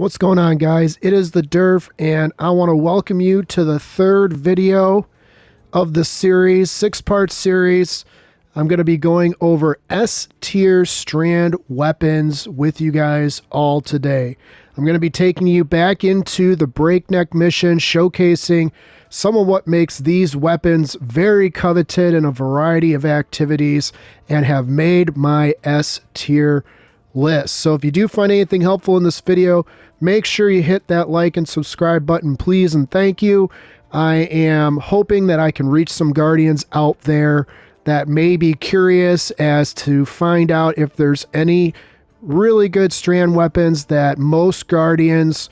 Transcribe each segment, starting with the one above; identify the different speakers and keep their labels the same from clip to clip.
Speaker 1: What's going on, guys? It is the Derf, and I want to welcome you to the third video of the series, six-part series. I'm going to be going over S Tier Strand weapons with you guys all today. I'm going to be taking you back into the Breakneck mission, showcasing some of what makes these weapons very coveted in a variety of activities and have made my S Tier list. So if you do find anything helpful in this video, make sure you hit that like and subscribe button, please, and thank you. I am hoping that I can reach some Guardians out there that may be curious as to find out if there's any really good strand weapons that most Guardians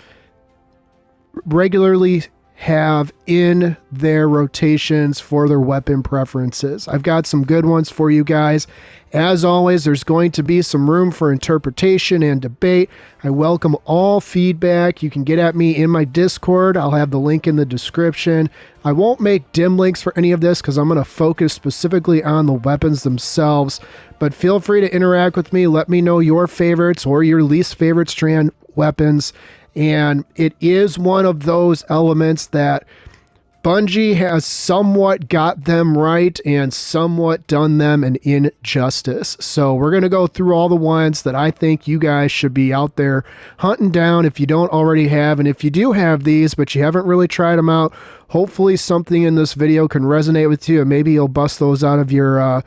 Speaker 1: regularly have in their rotations for their weapon preferences. I've got some good ones for you guys. As always, there's going to be some room for interpretation and debate. I welcome all feedback. You can get at me in my Discord. I'll have the link in the description. I won't make dim links for any of this because I'm going to focus specifically on the weapons themselves, but feel free to interact with me. Let me know your favorites or your least favorite strand weapons. And it is one of those elements that Bungie has somewhat got them right and somewhat done them an injustice. So we're going to go through all the ones that I think you guys should be out there hunting down if you don't already have. And if you do have these, but you haven't really tried them out, hopefully something in this video can resonate with you, and maybe you'll bust those out of your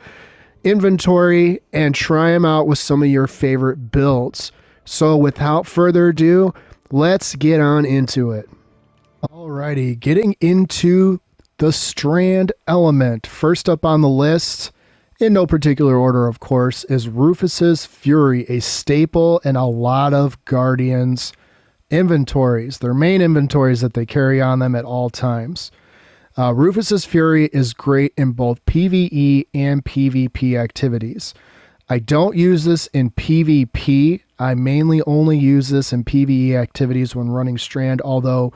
Speaker 1: inventory and try them out with some of your favorite builds. So without further ado, let's get on into it. Alrighty, getting into the strand element. First up on the list, in no particular order of course, is Rufus's Fury, a staple in a lot of Guardians inventories, their main inventories that they carry on them at all times. Rufus's Fury is great in both PvE and PvP activities. I don't use this in PvP. I mainly only use this in PvE activities when running Strand, although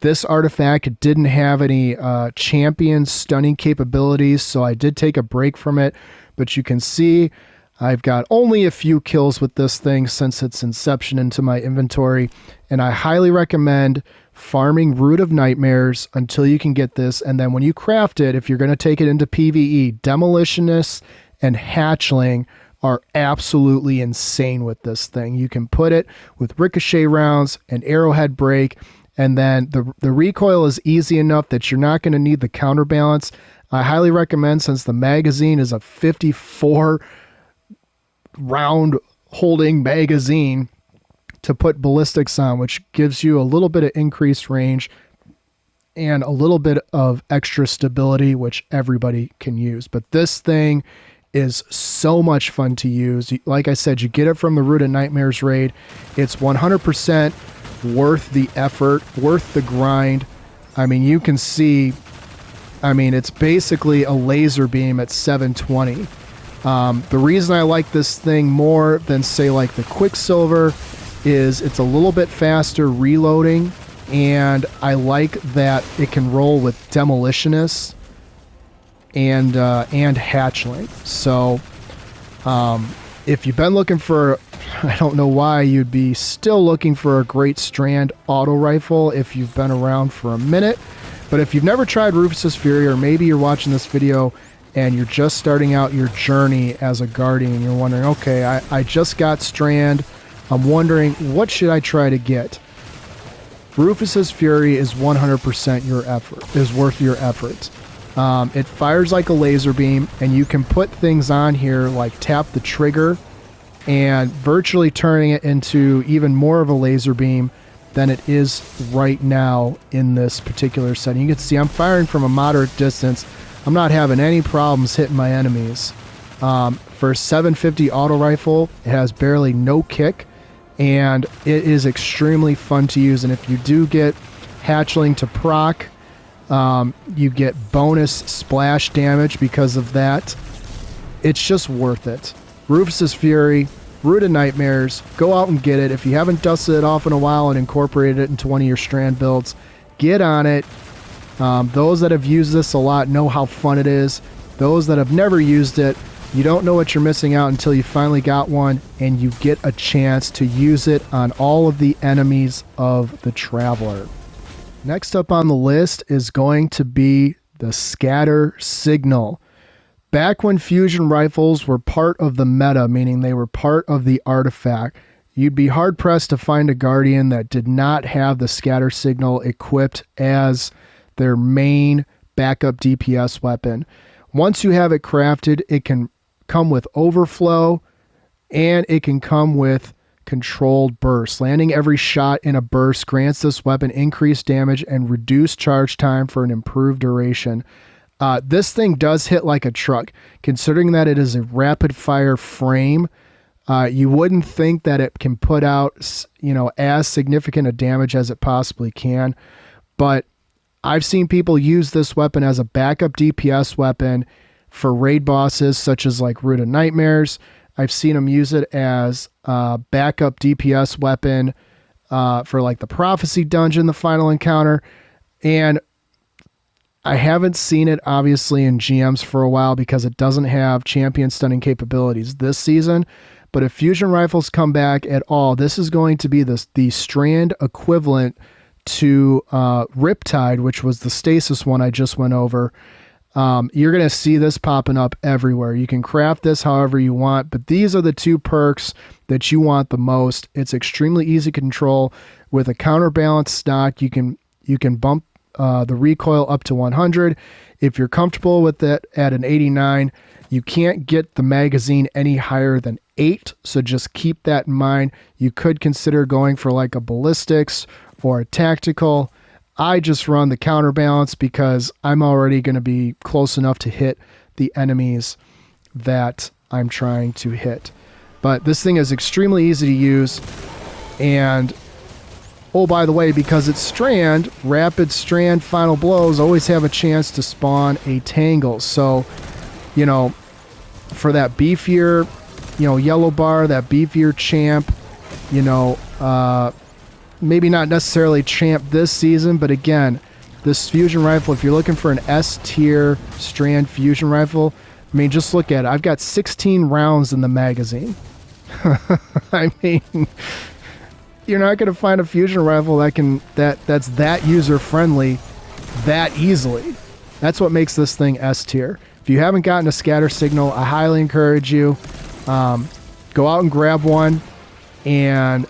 Speaker 1: this artifact didn't have any champion stunning capabilities, so I did take a break from it. But you can see I've got only a few kills with this thing since its inception into my inventory, and I highly recommend farming Root of Nightmares until you can get this, and then when you craft it, if you're going to take it into PvE, Demolitionist and Hatchling are absolutely insane with this thing. You can put it with ricochet rounds and arrowhead break, and then the recoil is easy enough that you're not going to need the counterbalance. I highly recommend, since the magazine is a 54 round holding magazine, to put ballistics on, which gives you a little bit of increased range and a little bit of extra stability, which everybody can use. But this thing is so much fun to use. Like I said, you get it from the Root of Nightmares raid. It's 100% worth the effort, worth the grind. I mean, you can see, it's basically a laser beam at 720. The reason I like this thing more than, say, like the Quicksilver is it's a little bit faster reloading, and I like that it can roll with Demolitionists and Hatchling. So if you've been looking for, I don't know why you'd be still looking for a great strand auto rifle if you've been around for a minute, but if you've never tried Rufus's Fury, or maybe you're watching this video and you're just starting out your journey as a Guardian and you're wondering, okay, I just got strand, I'm wondering what should I try to get. Rufus's Fury is 100% your effort, is worth your efforts. It fires like a laser beam, and you can put things on here like tap the trigger and virtually turning it into even more of a laser beam than it is right now in this particular setting. You can see I'm firing from a moderate distance. I'm not having any problems hitting my enemies. For a 750 auto rifle, it has barely no kick, and it is extremely fun to use. And if you do get Hatchling to proc, you get bonus splash damage because of that. It's just worth it. Rufus's Fury, Root of Nightmares, go out and get it. If you haven't dusted it off in a while and incorporated it into one of your strand builds, get on it. Those that have used this a lot know how fun it is. Those that have never used it, You don't know what you're missing out until you finally got one and you get a chance to use it on all of the enemies of the Traveler. Next up on the list is going to be the Scatter Signal. Back when fusion rifles were part of the meta, meaning they were part of the artifact, you'd be hard-pressed to find a Guardian that did not have the Scatter Signal equipped as their main backup DPS weapon. Once you have it crafted, it can come with overflow and it can come with controlled burst. Landing every shot in a burst grants this weapon increased damage and reduced charge time for an improved duration. This thing does hit like a truck. Considering that it is a rapid fire frame, you wouldn't think that it can put out, as significant a damage as it possibly can. But I've seen people use this weapon as a backup DPS weapon for raid bosses such as like Root of Nightmares. I've seen them use it as a backup DPS weapon for like the Prophecy Dungeon, the final encounter. And I haven't seen it obviously in GMs for a while because it doesn't have champion stunning capabilities this season. But if fusion rifles come back at all, this is going to be the Strand equivalent to Riptide, which was the stasis one I just went over. You're going to see this popping up everywhere. You can craft this however you want, but these are the two perks that you want the most. It's extremely easy to control. With a counterbalance stock, you can bump the recoil up to 100. If you're comfortable with it at an 89, you can't get the magazine any higher than 8, so just keep that in mind. You could consider going for like a ballistics or a tactical. I just run the counterbalance because I'm already going to be close enough to hit the enemies that I'm trying to hit. But this thing is extremely easy to use. And, oh, by the way, because it's Strand, Rapid Strand Final Blows always have a chance to spawn a Tangle. So, for that beefier, yellow bar, that beefier champ, maybe not necessarily champ this season, but again, this fusion rifle, if you're looking for an S Tier Strand fusion rifle, just look at it. I've got 16 rounds in the magazine. You're not going to find a fusion rifle that's that user friendly that easily. That's what makes this thing S Tier. If you haven't gotten a Scatter Signal, I highly encourage you, go out and grab one and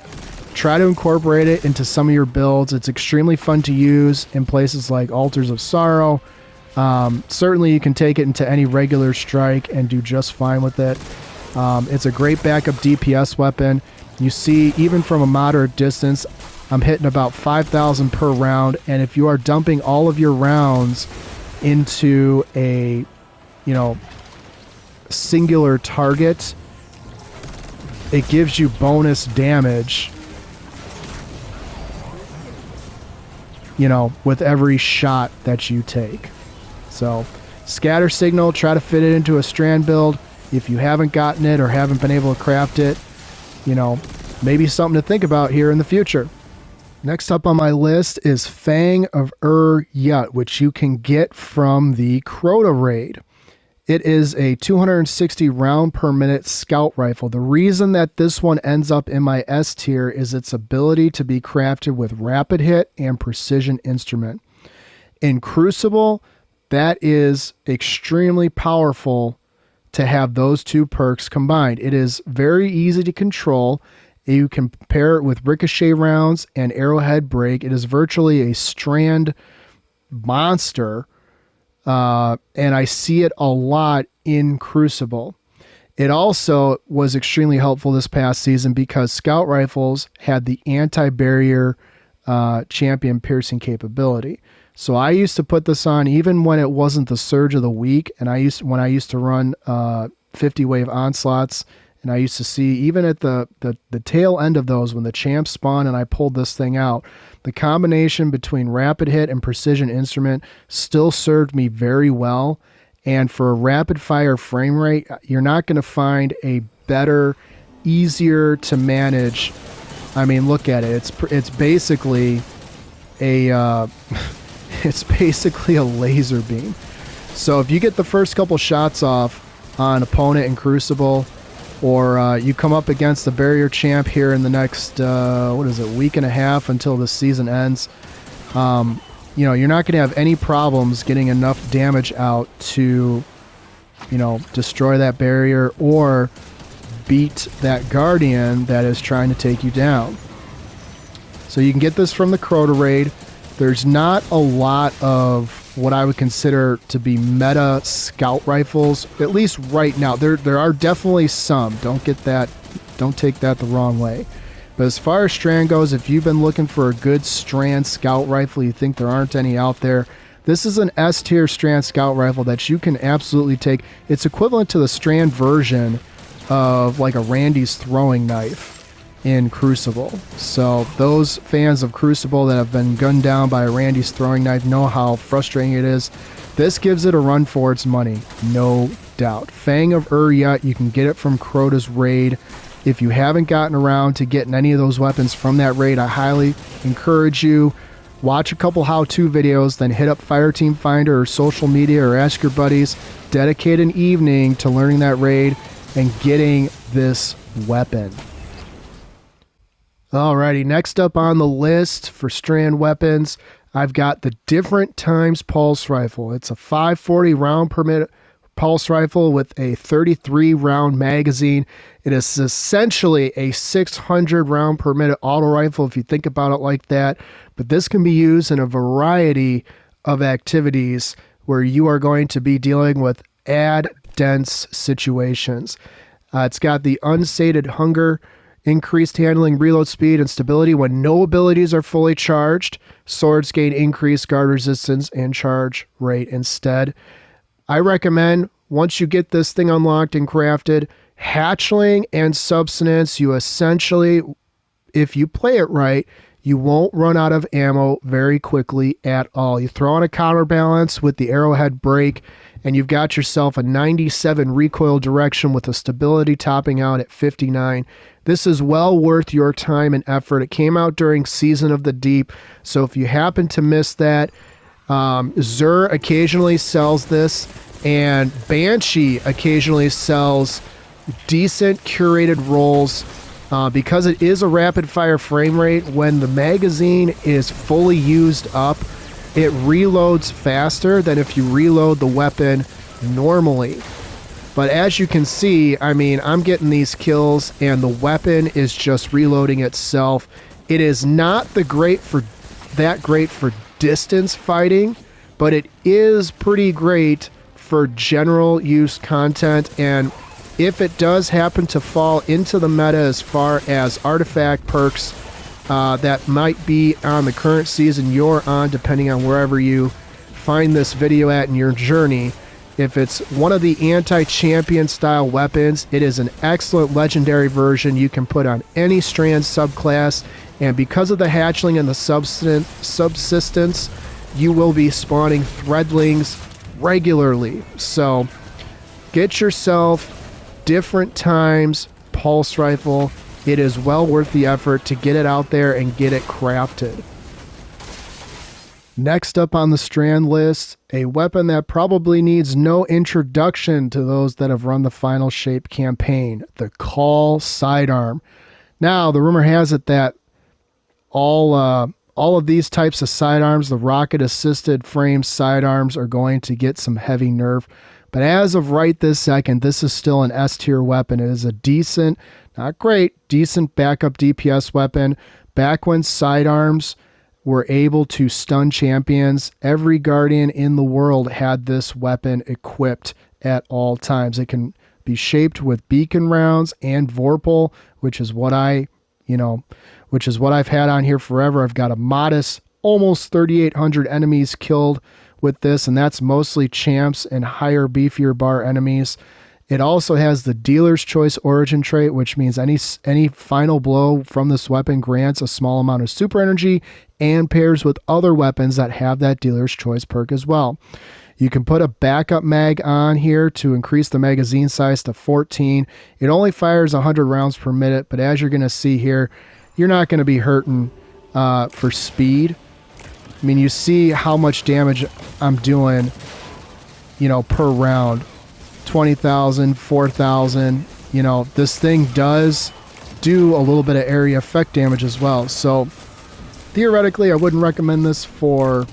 Speaker 1: try to incorporate it into some of your builds. It's extremely fun to use in places like Altars of Sorrow. Certainly you can take it into any regular strike and do just fine with it. It's a great backup DPS weapon. You see, even from a moderate distance, I'm hitting about 5,000 per round, and if you are dumping all of your rounds into a, singular target, it gives you bonus damage with every shot that you take. So Scatter Signal, try to fit it into a Strand build. If you haven't gotten it or haven't been able to craft it, maybe something to think about here in the future. Next up on my list is Fang of Ir Yut, which you can get from the Crota raid. It is a 260 round per minute scout rifle. The reason that this one ends up in my S tier is its ability to be crafted with rapid hit and precision instrument. In Crucible, that is extremely powerful to have those two perks combined. It is very easy to control. You can pair it with ricochet rounds and arrowhead break. It is virtually a Strand monster. And I see it a lot in Crucible. It also was extremely helpful this past season because scout rifles had the anti-barrier champion piercing capability. So I used to put this on even when it wasn't the surge of the week, and when I used to run 50 wave onslaughts, and I used to see even at the tail end of those when the champs spawn and I pulled this thing out, the combination between rapid hit and precision instrument still served me very well. And for a rapid fire frame rate, you're not going to find a better, easier to manage. Look at it. It's basically a it's basically a laser beam. So if you get the first couple shots off on opponent in Crucible, or you come up against the barrier champ here in the next, week and a half until the season ends, you're not going to have any problems getting enough damage out to, destroy that barrier or beat that guardian that is trying to take you down. So you can get this from the Crota raid. There's not a lot of what I would consider to be meta scout rifles, at least right now. There are definitely some. Don't take that the wrong way. But as far as Strand goes, if you've been looking for a good Strand scout rifle, you think there aren't any out there, this is an S Tier Strand scout rifle that you can absolutely take. It's equivalent to the Strand version of like a Randy's throwing knife in Crucible. So those fans of Crucible that have been gunned down by a Randy's throwing knife know how frustrating it is. This gives it a run for its money, no doubt. Fang of Ir Yut, you can get it from Crota's raid. If you haven't gotten around to getting any of those weapons from that raid, I highly encourage you, watch a couple how-to videos, then hit up Fireteam Finder or social media or ask your buddies, dedicate an evening to learning that raid and getting this weapon. Alrighty, next up on the list for Strand weapons, I've got the Different Times Pulse Rifle. It's a 540 round per minute pulse rifle with a 33 round magazine. It is essentially a 600 round per minute auto rifle if you think about it like that, but this can be used in a variety of activities where you are going to be dealing with dense situations. It's got the Unsated Hunger, increased handling, reload speed, and stability when no abilities are fully charged. Swords gain increased guard resistance and charge rate instead. I recommend, once you get this thing unlocked and crafted, Hatchling and Subsistence, you essentially, if you play it right, you won't run out of ammo very quickly at all. You throw on a counterbalance with the arrowhead break, and you've got yourself a 97 recoil direction with a stability topping out at 59. This is well worth your time and effort. It came out during Season of the Deep, so if you happen to miss that, Zur occasionally sells this, and Banshee occasionally sells decent curated rolls. Because it is a rapid fire frame rate, when the magazine is fully used up, it reloads faster than if you reload the weapon normally. But as you can see, I mean, I'm getting these kills and the weapon is just reloading itself. It is not that great for distance fighting, but it is pretty great for general use content. And if it does happen to fall into the meta as far as artifact perks that might be on the current season you're on, depending on wherever you find this video at in your journey, if it's one of the anti-champion style weapons, it is an excellent legendary version you can put on any Strand subclass, and because of the hatchling and the subsistence, you will be spawning threadlings regularly. So get yourself Different Times Pulse Rifle. It is well worth the effort to get it out there and get it crafted. Next up on the Strand list, a weapon that probably needs no introduction to those that have run the Final Shape campaign, the Call Sidearm. Now, the rumor has it that all of these types of sidearms, the rocket-assisted frame sidearms, are going to get some heavy nerf. But as of right this second, this is still an S tier weapon. It is a decent, not great, decent backup DPS weapon. Back when sidearms were able to stun champions, every guardian in the world had this weapon equipped at all times. It can be shaped with beacon rounds and Vorpal, which is what I've had on here forever. I've got a modest almost 3,800 enemies killed with this, and that's mostly champs and higher, beefier bar enemies. It also has the Dealer's Choice Origin trait, which means any final blow from this weapon grants a small amount of super energy and pairs with other weapons that have that Dealer's Choice perk as well. You can put a backup mag on here to increase the magazine size to 14. It only fires 100 rounds per minute, but as you're going to see here, you're not going to be hurting for speed. I mean, you see how much damage I'm doing, per round. 20,000, 4,000. You know, this thing does do a little bit of area effect damage as well. So theoretically, I wouldn't recommend this for,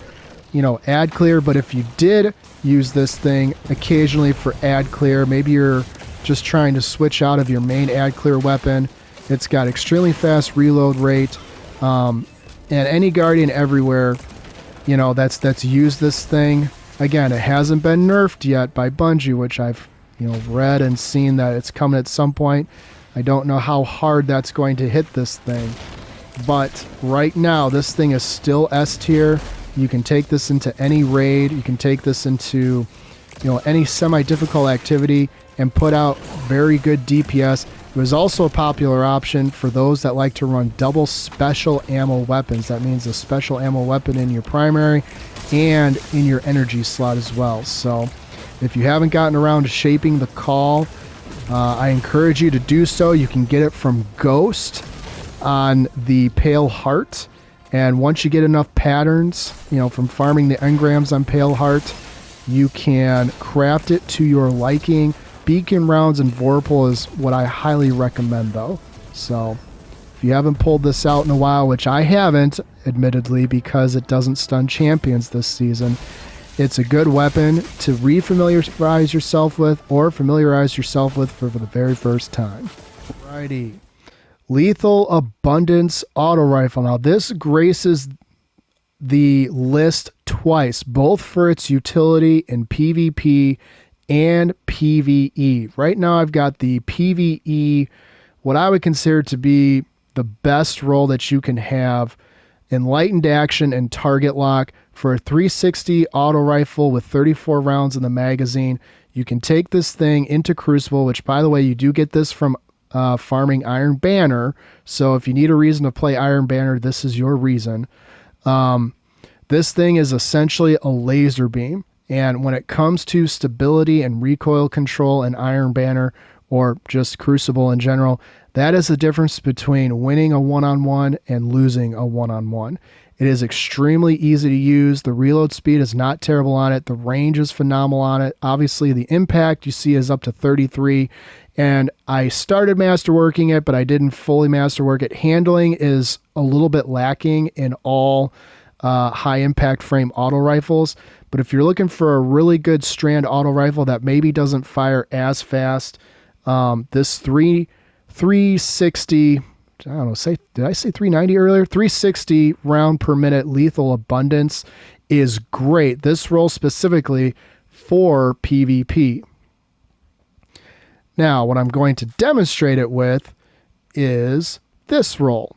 Speaker 1: you know, ad clear, but if you did use this thing occasionally for ad clear, maybe you're just trying to switch out of your main ad clear weapon. It's got extremely fast reload rate, and any Guardian everywhere, you know, that's used this thing. Again, it hasn't been nerfed yet by Bungie, which I've, you know, read and seen that it's coming at some point. I don't know how hard that's going to hit this thing, but right now this thing is still S tier. You can take this into any raid. You can take this into, you know, any semi-difficult activity and put out very good DPS. It was also a popular option for those that like to run double special ammo weapons. That means a special ammo weapon in your primary and in your energy slot as well. So if you haven't gotten around to shaping the call, I encourage you to do so. You can get it from Ghost on the Pale Heart. And once you get enough patterns, you know, from farming the engrams on Pale Heart, you can craft it to your liking. Beacon rounds and Vorpal is what I highly recommend, though. So if you haven't pulled this out in a while, which I haven't, admittedly, because it doesn't stun champions this season, it's a good weapon to refamiliarize yourself with or familiarize yourself with for the very first time. Alrighty. Lethal Abundance Auto Rifle. Now, this graces the list twice, both for its utility in PvP and PvE. Right now, I've got the PvE, what I would consider to be the best role that you can have: Enlightened Action and Target Lock. For a 360 auto rifle with 34 rounds in the magazine, you can take this thing into Crucible, which, by the way, you do get this from farming Iron Banner. So if you need a reason to play Iron Banner, this is your reason. This thing is essentially a laser beam. And when it comes to stability and recoil control in Iron Banner, or just Crucible in general, that is the difference between winning a one-on-one and losing a one-on-one. It is extremely easy to use. The reload speed is not terrible on it. The range is phenomenal on it. Obviously, the impact you see is up to 33. And I started masterworking it, but I didn't fully masterwork it. Handling is a little bit lacking in all high impact frame auto rifles. But if you're looking for a really good strand auto rifle that maybe doesn't fire as fast, this 360, I don't know, did I say 390 earlier? 360 round per minute Lethal Abundance is great. This role specifically for PvP. Now, what I'm going to demonstrate it with is this roll.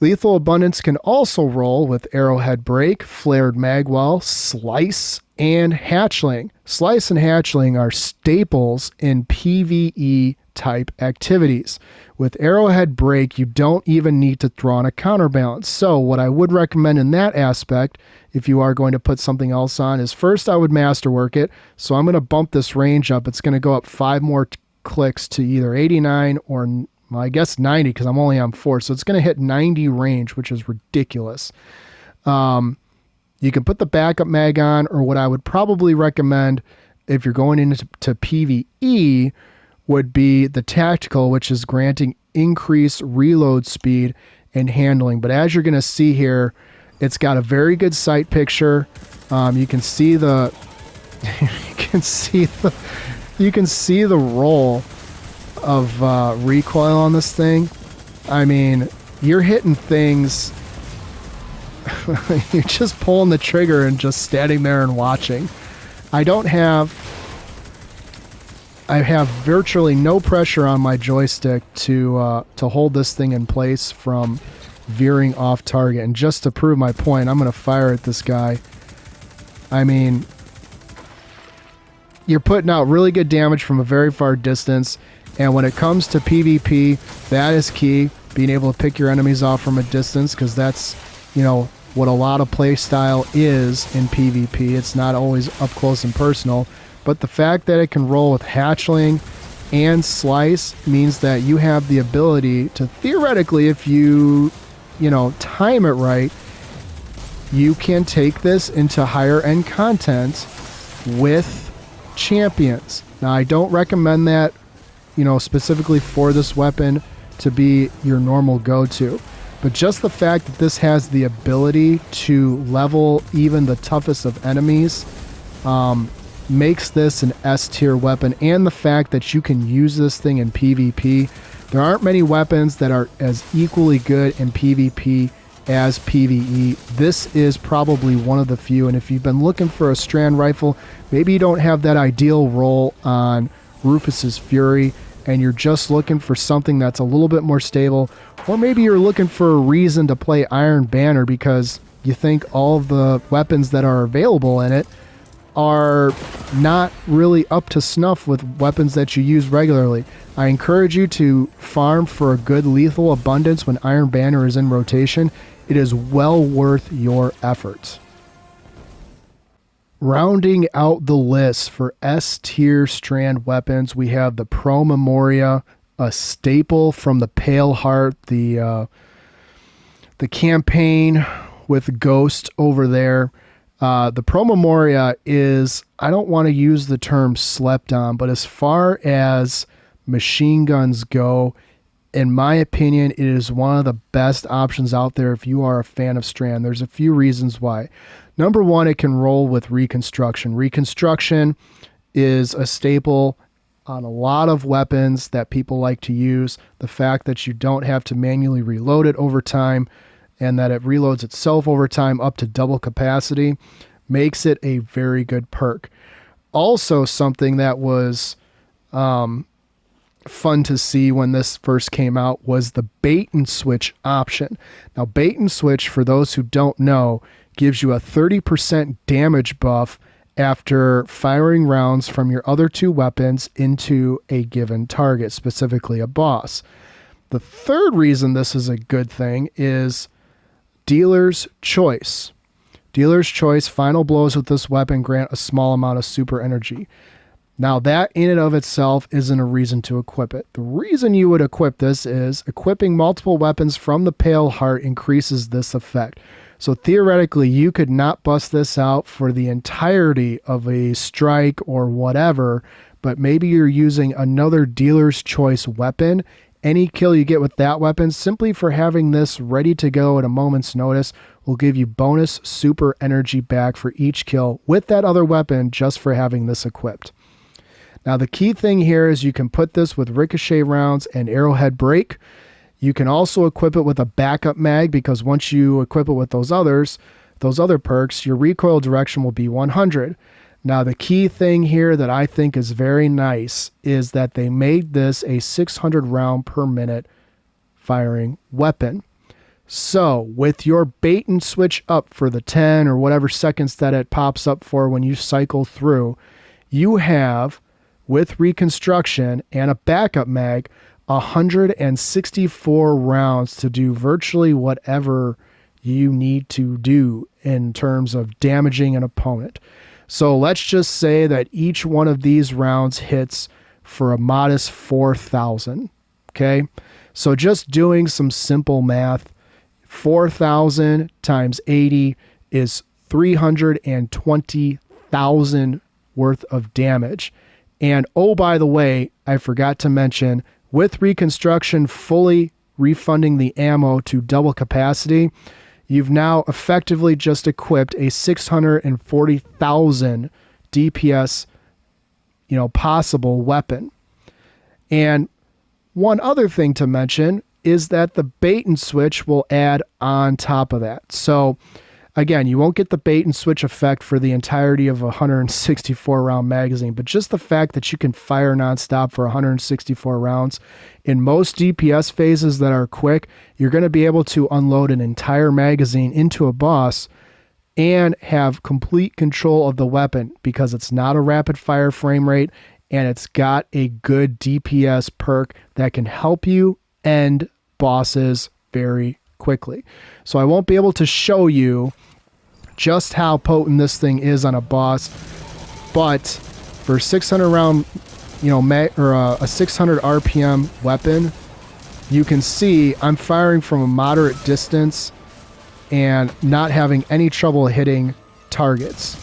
Speaker 1: Lethal Abundance can also roll with Arrowhead Break, Flared Magwell, Slice, and Hatchling. Slice and Hatchling are staples in PvE type activities. With Arrowhead Break, you don't even need to throw on a counterbalance. So what I would recommend in that aspect, if you are going to put something else on, is first I would masterwork it. So I'm going to bump this range up. It's going to go up 5 more clicks to either 89 or, well, I guess 90, because I'm only on 4. So it's going to hit 90 range, which is ridiculous. You can put the backup mag on, or what I would probably recommend if you're going into PvE would be the tactical, which is granting increased reload speed and handling. But as you're going to see here, it's got a very good sight picture. You can see the you can see the roll of recoil on this thing. I mean, you're hitting things. You're just pulling the trigger and just standing there and watching. I have virtually no pressure on my joystick to hold this thing in place from veering off target. And just to prove my point, I'm going to fire at this guy. I mean, you're putting out really good damage from a very far distance. And when it comes to PvP, that is key. Being able to pick your enemies off from a distance, because that's, you know, what a lot of play style is in PvP. It's not always up close and personal. But the fact that it can roll with Hatchling and Slice means that you have the ability to, theoretically, if you time it right, you can take this into higher end content with champions. Now, I don't recommend that, specifically for this weapon to be your normal go-to. But just the fact that this has the ability to level even the toughest of enemies makes this an S tier weapon. And the fact that you can use this thing in PvP. There aren't many weapons that are as equally good in PvP as PvE. This is probably one of the few. And if you've been looking for a Strand rifle, maybe you don't have that ideal roll on Rufus's Fury, and you're just looking for something that's a little bit more stable, or maybe you're looking for a reason to play Iron Banner because you think all of the weapons that are available in it are not really up to snuff with weapons that you use regularly. I encourage you to farm for a good lethal abundance when Iron Banner is in rotation. It is well worth your efforts. Rounding out the list for S Tier Strand weapons, we have the Pro Memoria, a staple from the Pale Heart, the campaign with Ghost over there. The Pro Memoria is, I don't want to use the term slept on, but as far as machine guns go, in my opinion, it is one of the best options out there if you are a fan of Strand. There's a few reasons why. Number one, it can roll with Reconstruction. Reconstruction is a staple on a lot of weapons that people like to use. The fact that you don't have to manually reload it over time and that it reloads itself over time up to double capacity makes it a very good perk. Also, something that was fun to see when this first came out was the bait and switch option. Now, bait and switch, for those who don't know, gives you a 30% damage buff after firing rounds from your other two weapons into a given target, specifically a boss. The third reason this is a good thing is Dealer's Choice. Dealer's Choice, final blows with this weapon grant a small amount of super energy. Now, that in and of itself isn't a reason to equip it. The reason you would equip this is equipping multiple weapons from the Pale Heart increases this effect. So theoretically, you could not bust this out for the entirety of a strike or whatever, but maybe you're using another Dealer's Choice weapon. Any kill you get with that weapon, simply for having this ready to go at a moment's notice, will give you bonus super energy back for each kill with that other weapon just for having this equipped. Now, the key thing here is you can put this with ricochet rounds and arrowhead break. You can also equip it with a backup mag, because once you equip it with those other perks, your recoil direction will be 100. Now, the key thing here that I think is very nice is that they made this a 600 round per minute firing weapon. So with your bait and switch up for the 10 or whatever seconds that it pops up for when you cycle through, you have, with Reconstruction and a backup mag, 164 rounds to do virtually whatever you need to do in terms of damaging an opponent. So let's just say that each one of these rounds hits for a modest 4,000. Okay, so just doing some simple math, 4,000 times 80 is 320,000 worth of damage. And oh, by the way, I forgot to mention, with Reconstruction fully refunding the ammo to double capacity, you've now effectively just equipped a 640,000 DPS, possible weapon. And one other thing to mention is that the bait and switch will add on top of that. So again, you won't get the bait and switch effect for the entirety of a 164 round magazine, but just the fact that you can fire nonstop for 164 rounds in most DPS phases that are quick, you're going to be able to unload an entire magazine into a boss and have complete control of the weapon, because it's not a rapid fire frame rate and it's got a good DPS perk that can help you end bosses very quickly. So I won't be able to show you just how potent this thing is on a boss, but for 600 round, a 600 RPM weapon, you can see I'm firing from a moderate distance and not having any trouble hitting targets.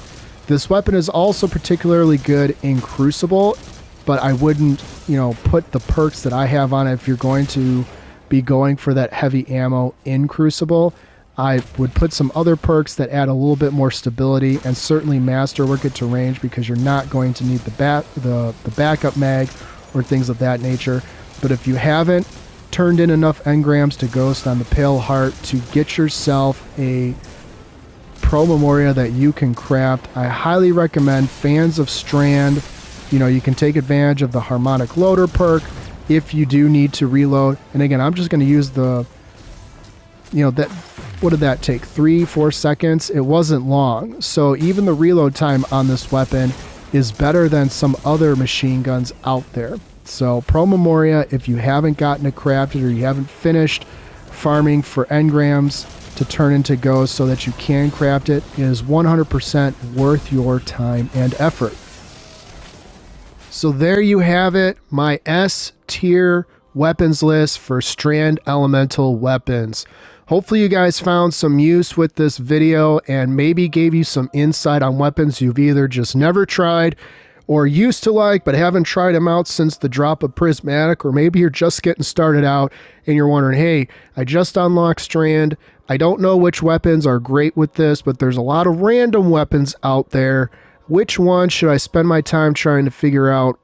Speaker 1: This weapon is also particularly good in Crucible, but I wouldn't, put the perks that I have on it if you're going to be going for that heavy ammo in Crucible. I would put some other perks that add a little bit more stability, and certainly Masterwork it to range, because you're not going to need the backup mag or things of that nature. But if you haven't turned in enough engrams to Ghost on the Pale Heart to get yourself a Pro Memoria that you can craft, I highly recommend Fans of Strand. You can take advantage of the Harmonic Loader perk if you do need to reload. And again, I'm just going to use the, what did that take? 3-4 seconds? It wasn't long. So even the reload time on this weapon is better than some other machine guns out there. So Pro Memoria, if you haven't gotten it crafted or you haven't finished farming for engrams to turn into Ghost so that you can craft it, is 100% worth your time and effort. So there you have it, my S tier weapons list for Strand Elemental weapons. Hopefully you guys found some use with this video and maybe gave you some insight on weapons you've either just never tried or used to like but haven't tried them out since the drop of Prismatic, or maybe you're just getting started out and you're wondering, hey, I just unlocked Strand. I don't know which weapons are great with this, but there's a lot of random weapons out there. Which one should I spend my time trying to figure out,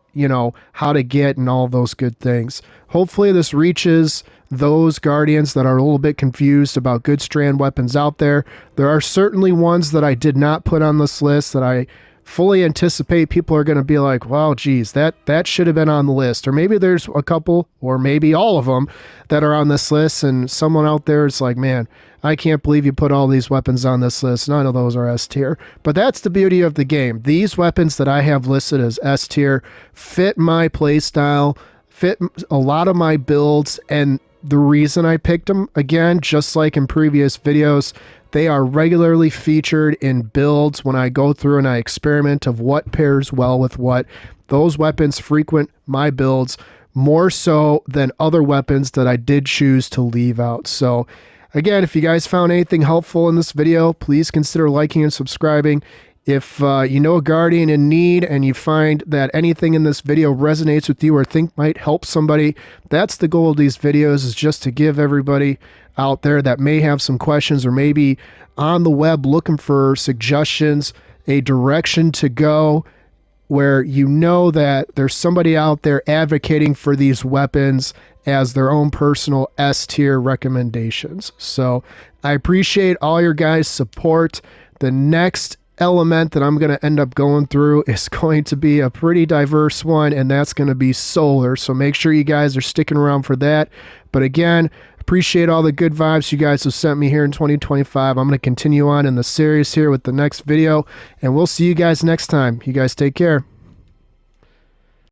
Speaker 1: how to get and all those good things? Hopefully this reaches those Guardians that are a little bit confused about good Strand weapons out there. There are certainly ones that I did not put on this list that I fully anticipate people are going to be like, wow, geez, that should have been on the list. Or maybe there's a couple, or maybe all of them that are on this list, and someone out there is like, man, I can't believe you put all these weapons on this list. None of those are S tier. But that's the beauty of the game. These weapons that I have listed as S tier fit my playstyle, fit a lot of my builds, and the reason I picked them, again, just like in previous videos, they are regularly featured in builds when I go through and I experiment of what pairs well with what. Those weapons frequent my builds more so than other weapons that I did choose to leave out. So again, if you guys found anything helpful in this video, please consider liking and subscribing. If you know a Guardian in need and you find that anything in this video resonates with you or think might help somebody, that's the goal of these videos, is just to give everybody out there that may have some questions or maybe on the web looking for suggestions, a direction to go where that there's somebody out there advocating for these weapons as their own personal S tier recommendations. So I appreciate all your guys' support. The next element that I'm going to end up going through is going to be a pretty diverse one, and that's going to be solar. So make sure you guys are sticking around for that. But again, appreciate all the good vibes you guys have sent me here in 2025. I'm going to continue on in the series here with the next video, and we'll see you guys next time. You guys take care.